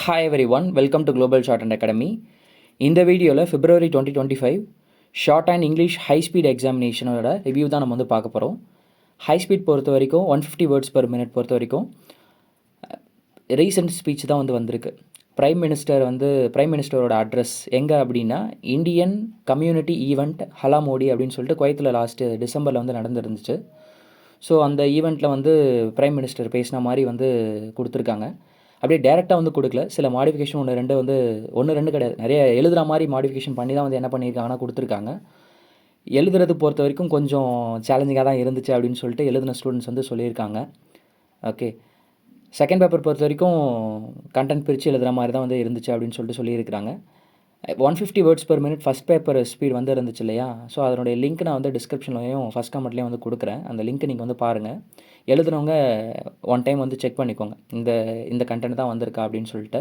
Hi everyone, welcome to Global Shorthand Academy. இந்த வீடியோவில் February 2025 short and English high speed எக்ஸாமினேஷனோட review தான் நம்ம வந்து பார்க்க போகிறோம். ஹை ஸ்பீட் பொறுத்த வரைக்கும் 150 வேர்ட்ஸ் per minute பொறுத்த வரைக்கும் ரீசெண்ட் ஸ்பீச் தான் வந்திருக்கு. பிரைம் மினிஸ்டரோட அட்ரஸ் எங்கே அப்படின்னா இந்தியன் கம்யூனிட்டி ஈவெண்ட் ஹலா மோடி அப்படின்னு சொல்லிட்டு குவைத்தில் லாஸ்ட்டு டிசம்பரில் நடந்துருந்துச்சு. ஸோ அந்த ஈவெண்ட்டில் பிரைம் மினிஸ்டர் பேசின மாதிரி கொடுத்துருக்காங்க. அப்படியே டேரெக்டாக கொடுக்கல, சில மாடிஃபிகேஷன் ஒன்று ரெண்டு கிடையாது, நிறைய எழுதுகிற மாதிரி மாடிஃபிகேஷன் பண்ணி தான் என்ன பண்ணியிருக்காங்கன்னா கொடுத்துருக்காங்க. எழுதுறது பொறுத்த வரைக்கும் கொஞ்சம் சேலஞ்சிங்காக தான் இருந்துச்சு அப்படின்னு சொல்லிட்டு எழுதின ஸ்டூடெண்ட்ஸ் சொல்லியிருக்காங்க. ஓகே, செகண்ட் பேப்பர் பொறுத்த வரைக்கும் கண்டென்ட் பிரித்து எழுதுகிற மாதிரி தான் இருந்துச்சு அப்படின்னு சொல்லியிருக்கிறாங்க. 150 words per minute first paper speed இருந்துச்சு இல்லையா? ஸோ அதனுடைய லிங்க் நான் டிஸ்கிரிப்ஷன்லையும் ஃபஸ்ட் கமெண்ட்லேயும் கொடுக்குறேன். அந்த லிங்க் நீங்கள் பாருங்கள். எழுதுனவங்க ஒன் டைம் செக் பண்ணிக்கோங்க, இந்த கண்டென்ட் தான் வந்திருக்கா அப்படின்னு சொல்லிட்டு.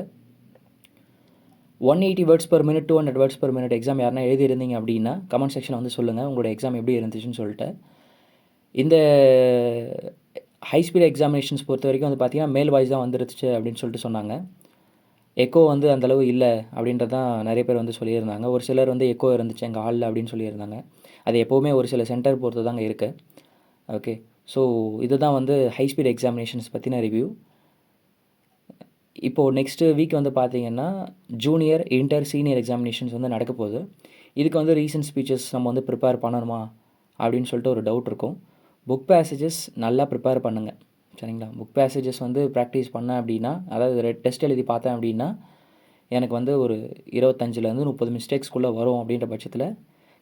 180 words per minute 200 words per minute exam யாருன்னா எழுதியிருந்தீங்க அப்படின்னா கமெண்ட் செக்ஷனில் சொல்லுங்கள் உங்களோட எக்ஸாம் எப்படி இருந்துச்சுன்னு சொல்லிட்டு. இந்த ஹை ஸ்பீட் எக்ஸாமினேஷன்ஸ் பொறுத்த வரைக்கும் பார்த்தீங்கன்னா மேல் வாய்ஸ் தான் வந்துருச்சு அப்படின்னு சொல்லிட்டு சொன்னாங்க. எக்கோ அந்தளவு இல்லை அப்படின்றது தான் நிறைய பேர் சொல்லியிருந்தாங்க. ஒரு சிலர் எக்கோ இருந்துச்சு எங்கள் ஹாலில் அப்படின்னு சொல்லியிருந்தாங்க. அது எப்போவுமே ஒரு சில சென்டர் பொறுத்து தாங்க இருக்குது. ஓகே, ஸோ இதுதான் ஹை ஸ்பீட் எக்ஸாமினேஷன்ஸ் பற்றின ரிவ்யூ. இப்போது நெக்ஸ்ட்டு வீக் பார்த்தீங்கன்னா ஜூனியர், இன்டர், சீனியர் எக்ஸாமினேஷன்ஸ் நடக்க போகுது. இதுக்கு ரீசன்ட் ஸ்பீச்சஸ் நம்ம ப்ரிப்பேர் பண்ணணுமா அப்படின்னு சொல்லிட்டு ஒரு டவுட் இருக்கும். புக் பேசேஜஸ் நல்லா ப்ரிப்பேர் பண்ணுங்கள், சரிங்களா? புக் பேசேஜஸ் ப்ராக்டிஸ் பண்ணேன் அப்படின்னா, அதாவது டெஸ்ட் எழுதி பார்த்தேன் அப்படின்னா எனக்கு ஒரு 25லேருந்து 30 மிஸ்டேக்ஸ்குள்ளே வரும். அப்படின்ற பட்சத்தில்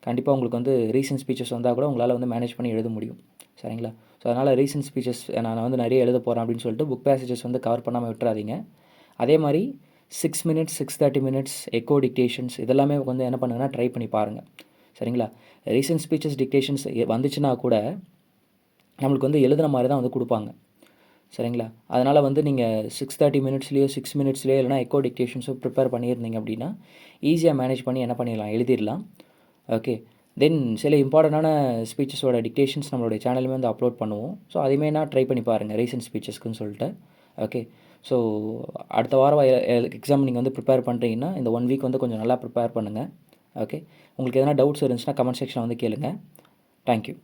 கண்டிப்பாக உங்களுக்கு ரீசன்ட் ஸ்பீச்சஸ் வந்தால் கூட உங்களால் மேனேஜ் பண்ணி எழுத முடியும், சரிங்களா? ஸோ அதனால் ரீசன்ட் ஸ்பீச்சஸ் நான் நிறைய எழுத போகிறேன் அப்படின்னு சொல்லிட்டு புக் பேசேஜஸ் கவர் பண்ணாமல் விட்டுறாதீங்க. அதே மாதிரி 6 மினிட்ஸ் 6:30 மினிட்ஸ் எக்கோ டிக்டேஷன்ஸ் இதெல்லாமே என்ன பண்ணுங்கன்னா ட்ரை பண்ணி பாருங்கள், சரிங்களா? ரீசன்ட் ஸ்பீச்சஸ் டிக்டேஷன்ஸ் வந்துச்சுன்னா கூட நம்மளுக்கு எழுதுன மாதிரி தான் கொடுப்பாங்க, சரிங்களா? அதனால் நீங்கள் 6:30 மினிட்ஸ்லேயோ 6 மினிட்ஸ்லேயோ இல்லைனா எக்கோ டிக்டேஷன்ஸோ ப்ரிப்பேர் பண்ணியிருந்தீங்க அப்படின்னா ஈஸியாக மேனேஜ் பண்ணி என்ன பண்ணிடலாம், எழுதிடலாம். ஓகே, தென் சில இம்பார்ட்டண்டான ஸ்பீச்சஸோட டிக்டேஷன்ஸ் நம்மளுடைய சேனலுமே அப்லோட் பண்ணுவோம். ஸோ அதையுமே நான் ட்ரை பண்ணி பாருங்கள் ரீசன்ட் ஸ்பீச்சஸ்க்குன்னு சொல்லிட்டு. ஓகே, ஸோ அடுத்த வாரம் எக்ஸாம் நீங்கள் ப்ரிப்பேர் பண்ணுறீங்கன்னா இந்த 1 வீக் கொஞ்சம் நல்லா ப்ரிப்பேர் பண்ணுங்கள். ஓகே, உங்களுக்கு எதனா டவுட்ஸ் இருந்துச்சுன்னா கமெண்ட் செக்ஷனில் கேளுங்கள். தேங்க்யூ.